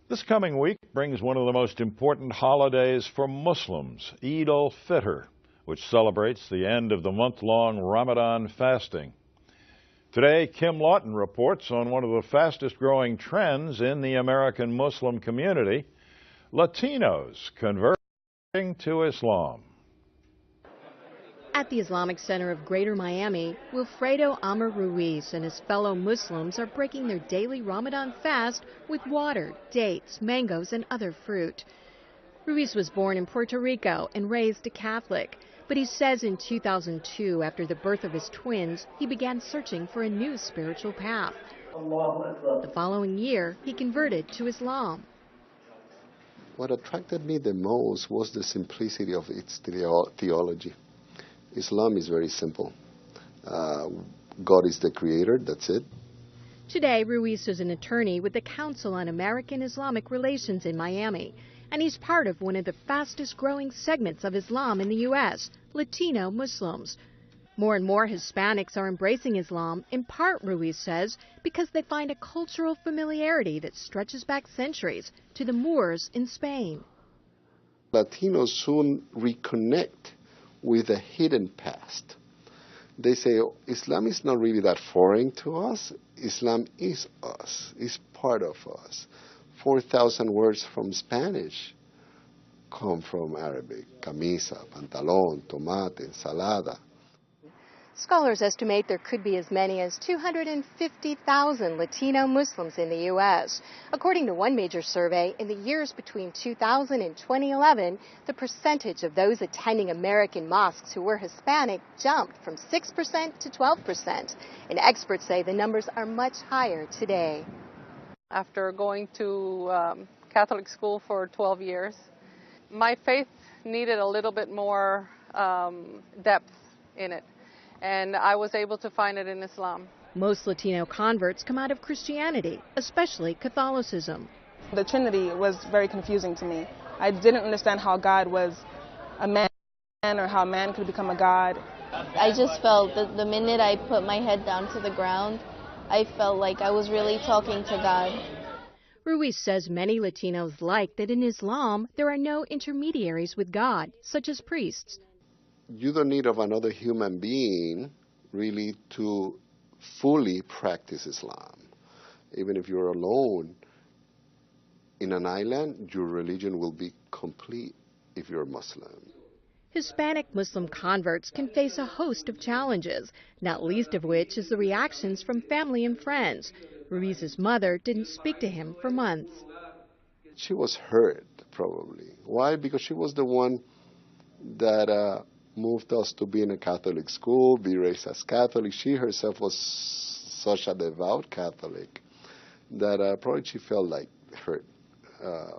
This coming week brings one of the most important holidays for Muslims, Eid al-Fitr, which celebrates the end of the month-long Ramadan fasting. Today, Kim Lawton reports on one of the fastest-growing trends in the American Muslim community, Latinos converting to Islam. At the Islamic Center of Greater Miami, Wilfredo Amar Ruiz and his fellow Muslims are breaking their daily Ramadan fast with water, dates, mangoes, and other fruit. Ruiz was born in Puerto Rico and raised a Catholic, but he says in 2002, after the birth of his twins, he began searching for a new spiritual path. The following year, he converted to Islam. What attracted me the most was the simplicity of its theology. Islam is very simple. God is the creator, that's it. Today, Ruiz is an attorney with the Council on American Islamic Relations in Miami, and he's part of one of the fastest growing segments of Islam in the U.S., Latino Muslims. More and more Hispanics are embracing Islam, in part, Ruiz says, because they find a cultural familiarity that stretches back centuries to the Moors in Spain. Latinos soon reconnect with a hidden past. They say, Islam is not really that foreign to us. Islam is us, is part of us. 4,000 words from Spanish come from Arabic. Camisa, pantalón, tomate, ensalada. Scholars estimate there could be as many as 250,000 Latino Muslims in the U.S. According to one major survey, in the years between 2000 and 2011, the percentage of those attending American mosques who were Hispanic jumped from 6% to 12%. And experts say the numbers are much higher today. After going to Catholic school for 12 years, my faith needed a little bit more depth in it. And I was able to find it in Islam. Most Latino converts come out of Christianity, especially Catholicism. The Trinity was very confusing to me. I didn't understand how God was a man or how man could become a God. I just felt that the minute I put my head down to the ground, I felt like I was really talking to God. Ruiz says many Latinos like that in Islam there are no intermediaries with God, such as priests. You don't need of another human being really to fully practice Islam. Even if you're alone in an island, your religion will be complete if you're Muslim. Hispanic Muslim converts can face a host of challenges, not least of which is the reactions from family and friends. Ruiz's mother didn't speak to him for months. She was hurt, probably. Why? Because she was the one that moved us to be in a Catholic school, be raised as Catholic. She herself was such a devout Catholic that probably she felt like hurt.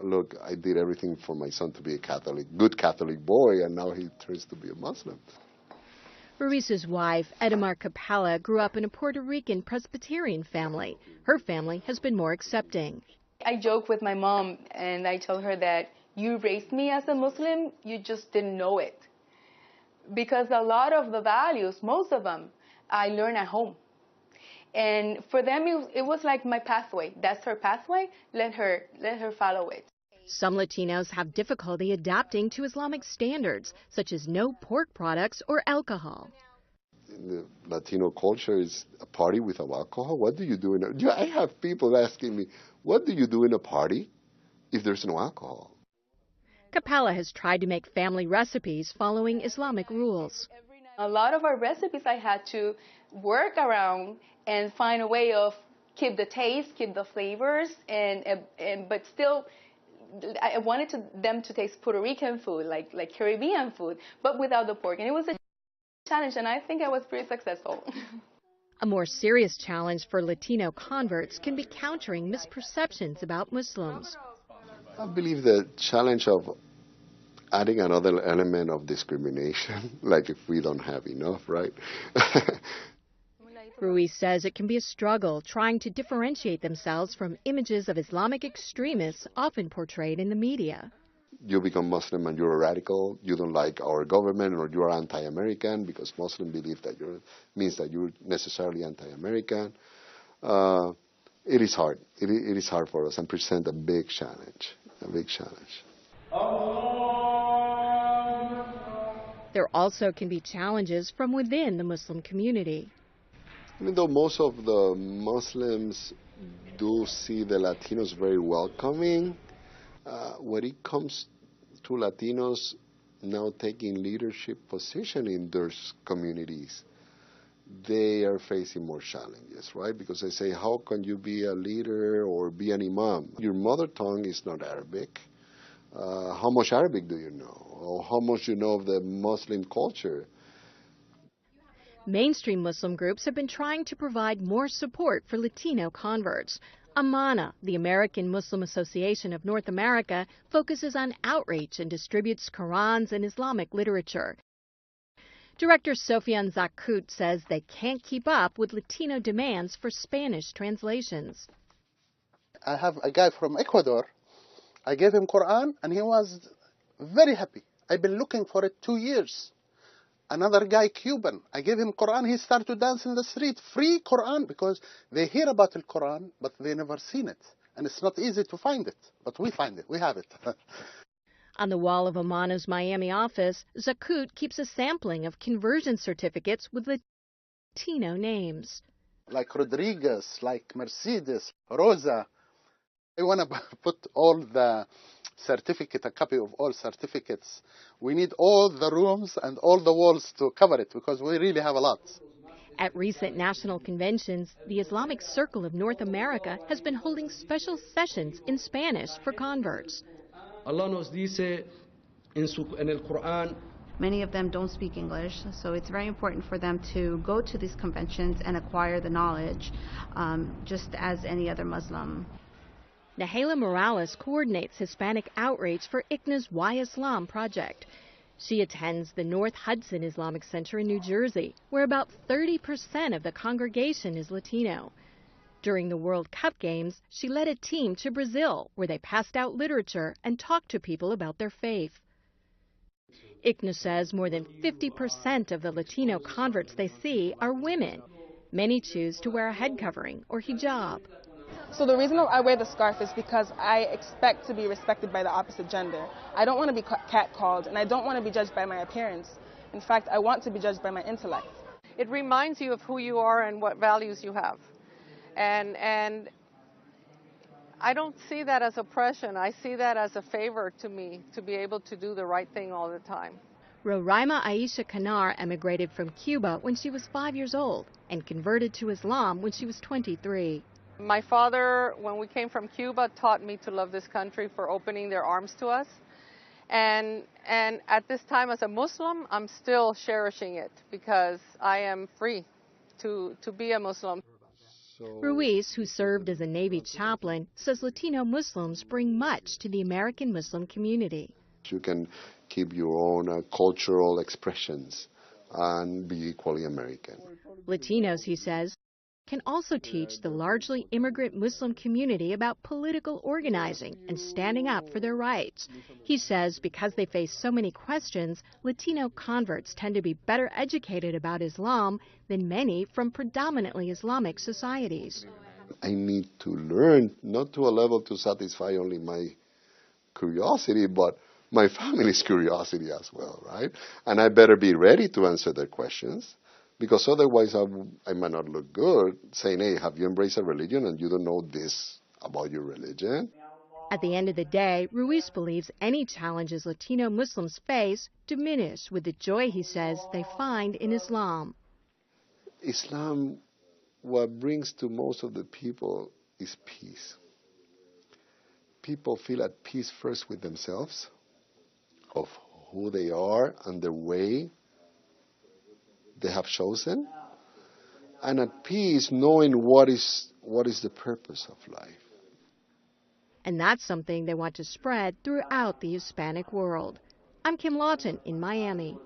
Look, I did everything for my son to be a Catholic, good Catholic boy, and now he turns to be a Muslim. Ruiz's wife, Edamar Capella, grew up in a Puerto Rican Presbyterian family. Her family has been more accepting. I joke with my mom, and I tell her that you raised me as a Muslim, you just didn't know it. Because a lot of the values, most of them, I learned at home. And for them, it was like my pathway. That's her pathway. Let her follow it. Some Latinos have difficulty adapting to Islamic standards, such as no pork products or alcohol. The Latino culture is a party without alcohol. What do you do I have people asking me, what do you do in a party if there's no alcohol? Capella has tried to make family recipes following Islamic rules. A lot of our recipes I had to work around and find a way of keep the taste, keep the flavors, but still I wanted them to taste Puerto Rican food, like Caribbean food, but without the pork. And it was a challenge, and I think I was pretty successful. A more serious challenge for Latino converts can be countering misperceptions about Muslims. I believe the challenge of adding another element of discrimination, like if we don't have enough, right? Ruiz says it can be a struggle trying to differentiate themselves from images of Islamic extremists often portrayed in the media. You become Muslim and you're a radical, you don't like our government, or you're anti-American, because Muslims believe that means that you're necessarily anti-American. It is hard. It is hard for us and present a big challenge, a big challenge. There also can be challenges from within the Muslim community. Even though most of the Muslims do see the Latinos very welcoming, when it comes to Latinos now taking leadership position in their communities, they are facing more challenges, right? Because they say, how can you be a leader or be an imam? Your mother tongue is not Arabic. How much Arabic do you know? Or how much you know of the Muslim culture? Mainstream Muslim groups have been trying to provide more support for Latino converts. AMANA, the American Muslim Association of North America, focuses on outreach and distributes Qurans and Islamic literature. Director Sofian Zakut says they can't keep up with Latino demands for Spanish translations. I have a guy from Ecuador. I gave him Quran and he was very happy. I've been looking for it 2 years. Another guy, Cuban, I gave him Quran. He started to dance in the street. Free Quran, because they hear about the Quran, but they never seen it. And it's not easy to find it, but we find it. We have it. On the wall of Amana's Miami office, Zakut keeps a sampling of conversion certificates with Latino names. Like Rodriguez, like Mercedes, Rosa. I want to put all the certificate, a copy of all certificates. We need all the rooms and all the walls to cover it because we really have a lot. At recent national conventions, the Islamic Circle of North America has been holding special sessions in Spanish for converts. Allah nos dice en el Quran. Many of them don't speak English, so it's very important for them to go to these conventions and acquire the knowledge, just as any other Muslim. Nahala Morales coordinates Hispanic outreach for ICNA's Why Islam project. She attends the North Hudson Islamic Center in New Jersey, where about 30% of the congregation is Latino. During the World Cup games, she led a team to Brazil, where they passed out literature and talked to people about their faith. ICNA says more than 50% of the Latino converts they see are women. Many choose to wear a head covering or hijab. So the reason I wear the scarf is because I expect to be respected by the opposite gender. I don't want to be catcalled, and I don't want to be judged by my appearance. In fact, I want to be judged by my intellect. It reminds you of who you are and what values you have. And I don't see that as oppression. I see that as a favor to me to be able to do the right thing all the time. Roraima Aisha Kanar emigrated from Cuba when she was 5 years old and converted to Islam when she was 23. My father, when we came from Cuba, taught me to love this country for opening their arms to us. And at this time as a Muslim, I'm still cherishing it because I am free to be a Muslim. Ruiz, who served as a Navy chaplain, says Latino Muslims bring much to the American Muslim community. You can keep your own cultural expressions and be equally American. Latinos, he says, can also teach the largely immigrant Muslim community about political organizing and standing up for their rights. He says because they face so many questions, Latino converts tend to be better educated about Islam than many from predominantly Islamic societies. I need to learn, not to a level to satisfy only my curiosity, but my family's curiosity as well, right? And I better be ready to answer their questions. Because otherwise I might not look good saying, hey, have you embraced a religion and you don't know this about your religion? At the end of the day, Ruiz believes any challenges Latino Muslims face diminish with the joy, he says, they find in Islam. Islam, what brings to most of the people is peace. People feel at peace first with themselves, of who they are and the way they have chosen, and at peace knowing what is the purpose of life. And that's something they want to spread throughout the Hispanic world. I'm Kim Lawton in Miami.